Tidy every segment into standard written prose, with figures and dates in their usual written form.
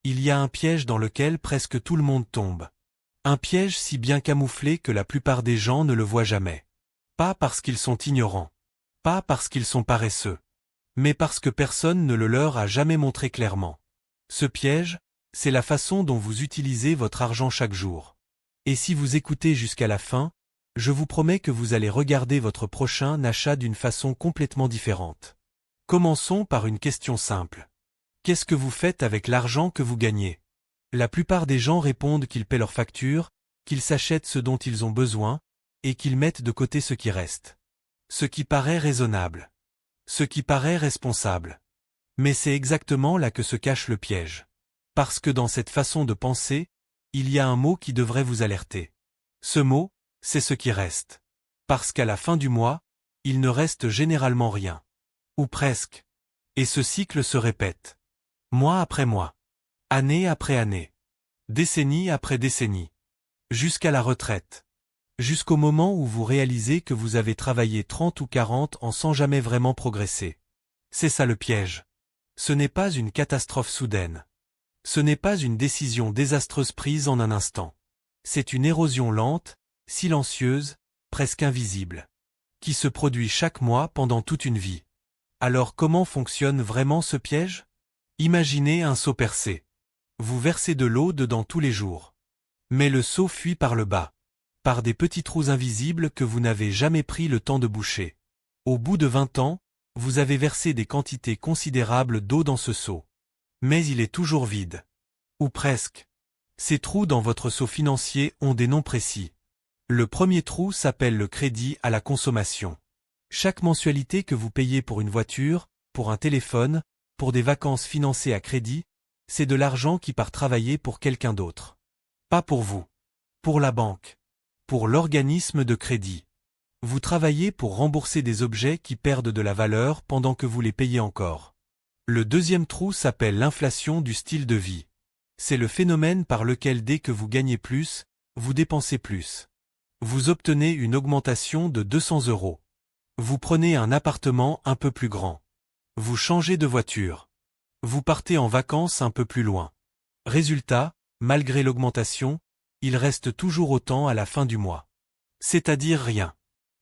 Il y a un piège dans lequel presque tout le monde tombe. Un piège si bien camouflé que la plupart des gens ne le voient jamais. Pas parce qu'ils sont ignorants. Pas parce qu'ils sont paresseux. Mais parce que personne ne le leur a jamais montré clairement. Ce piège, c'est la façon dont vous utilisez votre argent chaque jour. Et si vous écoutez jusqu'à la fin, je vous promets que vous allez regarder votre prochain achat d'une façon complètement différente. Commençons par une question simple. Qu'est-ce que vous faites avec l'argent que vous gagnez? La plupart des gens répondent qu'ils paient leurs factures, qu'ils s'achètent ce dont ils ont besoin, et qu'ils mettent de côté ce qui reste. Ce qui paraît raisonnable. Ce qui paraît responsable. Mais c'est exactement là que se cache le piège. Parce que dans cette façon de penser, il y a un mot qui devrait vous alerter. Ce mot, c'est ce qui reste. Parce qu'à la fin du mois, il ne reste généralement rien. Ou presque. Et ce cycle se répète. Mois après mois. Année après année. Décennie après décennie. Jusqu'à la retraite. Jusqu'au moment où vous réalisez que vous avez travaillé 30 ou 40 ans sans jamais vraiment progresser. C'est ça le piège. Ce n'est pas une catastrophe soudaine. Ce n'est pas une décision désastreuse prise en un instant. C'est une érosion lente, silencieuse, presque invisible, qui se produit chaque mois pendant toute une vie. Alors comment fonctionne vraiment ce piège? Imaginez un seau percé. Vous versez de l'eau dedans tous les jours. Mais le seau fuit par le bas, par des petits trous invisibles que vous n'avez jamais pris le temps de boucher. Au bout de 20 ans, vous avez versé des quantités considérables d'eau dans ce seau. Mais il est toujours vide. Ou presque. Ces trous dans votre seau financier ont des noms précis. Le premier trou s'appelle le crédit à la consommation. Chaque mensualité que vous payez pour une voiture, pour un téléphone, pour des vacances financées à crédit, c'est de l'argent qui part travailler pour quelqu'un d'autre. Pas pour vous. Pour la banque. Pour l'organisme de crédit. Vous travaillez pour rembourser des objets qui perdent de la valeur pendant que vous les payez encore. Le deuxième trou s'appelle l'inflation du style de vie. C'est le phénomène par lequel dès que vous gagnez plus, vous dépensez plus. Vous obtenez une augmentation de 200 €. Vous prenez un appartement un peu plus grand. Vous changez de voiture. Vous partez en vacances un peu plus loin. Résultat, malgré l'augmentation, il reste toujours autant à la fin du mois. C'est-à-dire rien.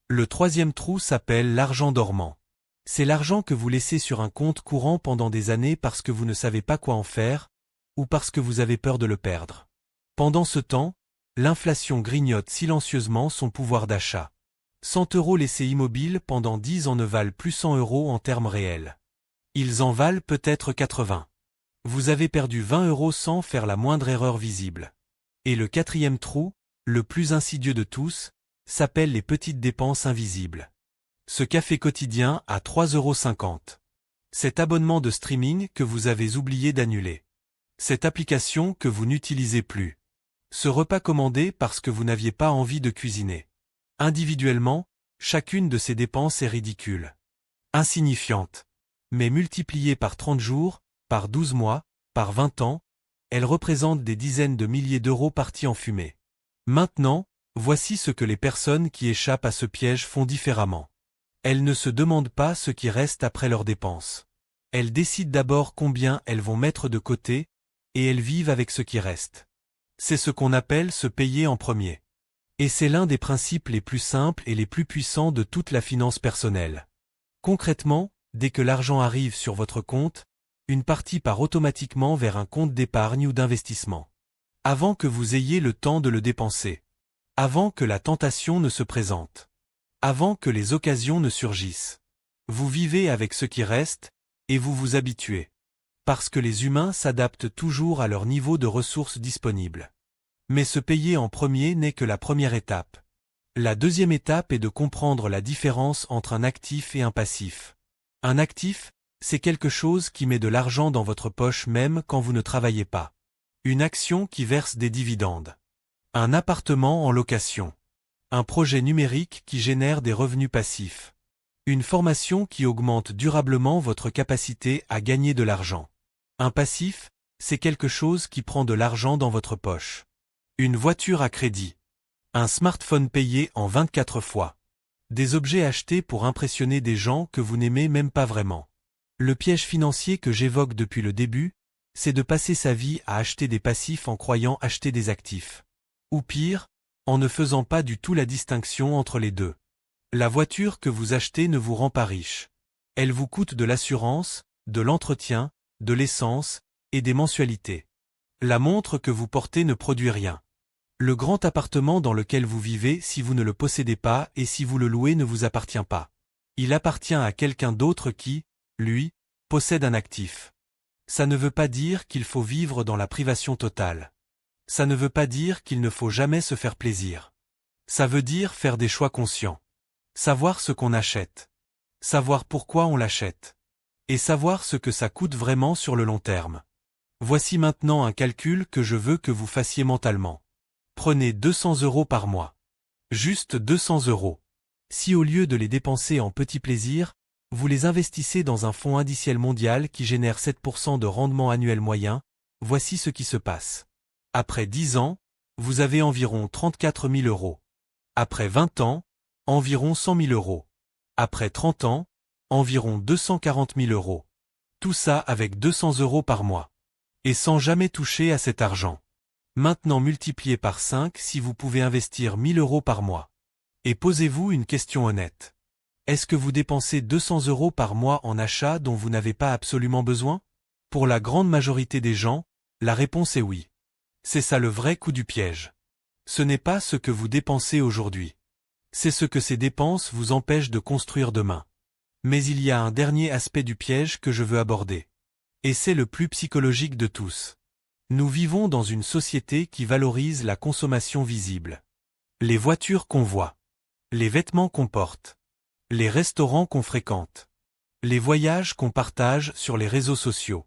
Le troisième trou s'appelle l'argent dormant. C'est l'argent que vous laissez sur un compte courant pendant des années parce que vous ne savez pas quoi en faire, ou parce que vous avez peur de le perdre. Pendant ce temps, l'inflation grignote silencieusement son pouvoir d'achat. 100 € laissés immobiles pendant 10 ans ne valent plus 100 € en termes réels. Ils en valent peut-être 80. Vous avez perdu 20 € sans faire la moindre erreur visible. Et le quatrième trou, le plus insidieux de tous, s'appelle les petites dépenses invisibles. Ce café quotidien à 3,50 €. Cet abonnement de streaming que vous avez oublié d'annuler. Cette application que vous n'utilisez plus. Ce repas commandé parce que vous n'aviez pas envie de cuisiner. Individuellement, chacune de ces dépenses est ridicule. Insignifiante. Mais multipliée par 30 jours, par 12 mois, par 20 ans, elle représente des dizaines de milliers d'euros partis en fumée. Maintenant, voici ce que les personnes qui échappent à ce piège font différemment. Elles ne se demandent pas ce qui reste après leurs dépenses. Elles décident d'abord combien elles vont mettre de côté, et elles vivent avec ce qui reste. C'est ce qu'on appelle se payer en premier. Et c'est l'un des principes les plus simples et les plus puissants de toute la finance personnelle. Concrètement, dès que l'argent arrive sur votre compte, une partie part automatiquement vers un compte d'épargne ou d'investissement. Avant que vous ayez le temps de le dépenser. Avant que la tentation ne se présente. Avant que les occasions ne surgissent. Vous vivez avec ce qui reste, et vous vous habituez. Parce que les humains s'adaptent toujours à leur niveau de ressources disponibles. Mais se payer en premier n'est que la première étape. La deuxième étape est de comprendre la différence entre un actif et un passif. Un actif, c'est quelque chose qui met de l'argent dans votre poche même quand vous ne travaillez pas. Une action qui verse des dividendes. Un appartement en location. Un projet numérique qui génère des revenus passifs. Une formation qui augmente durablement votre capacité à gagner de l'argent. Un passif, c'est quelque chose qui prend de l'argent dans votre poche. Une voiture à crédit. Un smartphone payé en 24 fois. Des objets achetés pour impressionner des gens que vous n'aimez même pas vraiment. Le piège financier que j'évoque depuis le début, c'est de passer sa vie à acheter des passifs en croyant acheter des actifs. Ou pire, en ne faisant pas du tout la distinction entre les deux. La voiture que vous achetez ne vous rend pas riche. Elle vous coûte de l'assurance, de l'entretien, de l'essence, et des mensualités. La montre que vous portez ne produit rien. Le grand appartement dans lequel vous vivez, si vous ne le possédez pas et si vous le louez, ne vous appartient pas. Il appartient à quelqu'un d'autre qui, lui, possède un actif. Ça ne veut pas dire qu'il faut vivre dans la privation totale. Ça ne veut pas dire qu'il ne faut jamais se faire plaisir. Ça veut dire faire des choix conscients. Savoir ce qu'on achète. Savoir pourquoi on l'achète. Et savoir ce que ça coûte vraiment sur le long terme. Voici maintenant un calcul que je veux que vous fassiez mentalement. Prenez 200 € par mois. Juste 200 €. Si au lieu de les dépenser en petits plaisirs, vous les investissez dans un fonds indiciel mondial qui génère 7% de rendement annuel moyen, voici ce qui se passe. Après 10 ans, vous avez environ 34 000 €. Après 20 ans, environ 100 000 €. Après 30 ans, environ 240 000 €. Tout ça avec 200 € par mois. Et sans jamais toucher à cet argent. Maintenant multipliez par 5 si vous pouvez investir 1 000 € par mois. Et posez-vous une question honnête. Est-ce que vous dépensez 200 € par mois en achats dont vous n'avez pas absolument besoin? Pour la grande majorité des gens, la réponse est oui. C'est ça le vrai coup du piège. Ce n'est pas ce que vous dépensez aujourd'hui. C'est ce que ces dépenses vous empêchent de construire demain. Mais il y a un dernier aspect du piège que je veux aborder. Et c'est le plus psychologique de tous. Nous vivons dans une société qui valorise la consommation visible. Les voitures qu'on voit. Les vêtements qu'on porte. Les restaurants qu'on fréquente. Les voyages qu'on partage sur les réseaux sociaux.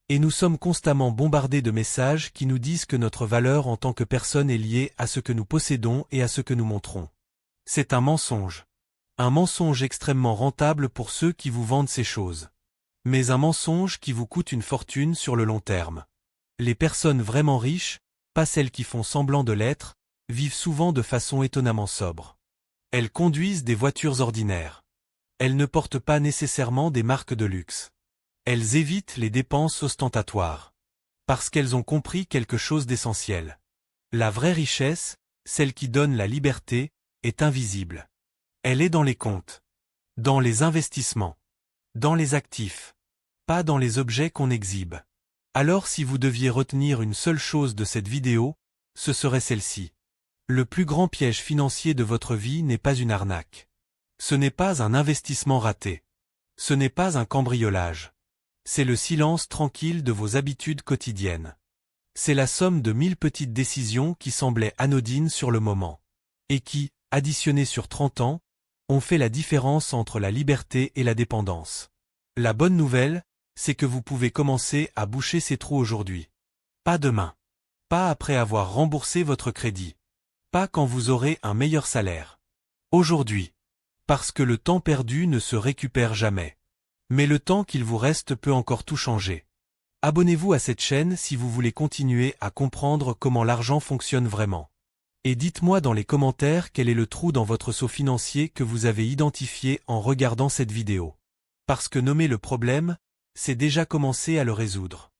Et nous sommes constamment bombardés de messages qui nous disent que notre valeur en tant que personne est liée à ce que nous possédons et à ce que nous montrons. C'est un mensonge. Un mensonge extrêmement rentable pour ceux qui vous vendent ces choses. Mais un mensonge qui vous coûte une fortune sur le long terme. Les personnes vraiment riches, pas celles qui font semblant de l'être, vivent souvent de façon étonnamment sobre. Elles conduisent des voitures ordinaires. Elles ne portent pas nécessairement des marques de luxe. Elles évitent les dépenses ostentatoires. Parce qu'elles ont compris quelque chose d'essentiel. La vraie richesse, celle qui donne la liberté, est invisible. Elle est dans les comptes. Dans les investissements. Dans les actifs. Pas dans les objets qu'on exhibe. Alors si vous deviez retenir une seule chose de cette vidéo, ce serait celle-ci. Le plus grand piège financier de votre vie n'est pas une arnaque. Ce n'est pas un investissement raté. Ce n'est pas un cambriolage. C'est le silence tranquille de vos habitudes quotidiennes. C'est la somme de 1000 petites décisions qui semblaient anodines sur le moment. Et qui, additionnées sur 30 ans, ont fait la différence entre la liberté et la dépendance. La bonne nouvelle, c'est que vous pouvez commencer à boucher ces trous aujourd'hui. Pas demain. Pas après avoir remboursé votre crédit. Pas quand vous aurez un meilleur salaire. Aujourd'hui. Parce que le temps perdu ne se récupère jamais. Mais le temps qu'il vous reste peut encore tout changer. Abonnez-vous à cette chaîne si vous voulez continuer à comprendre comment l'argent fonctionne vraiment. Et dites-moi dans les commentaires quel est le trou dans votre seau financier que vous avez identifié en regardant cette vidéo. Parce que nommer le problème, c'est déjà commencer à le résoudre.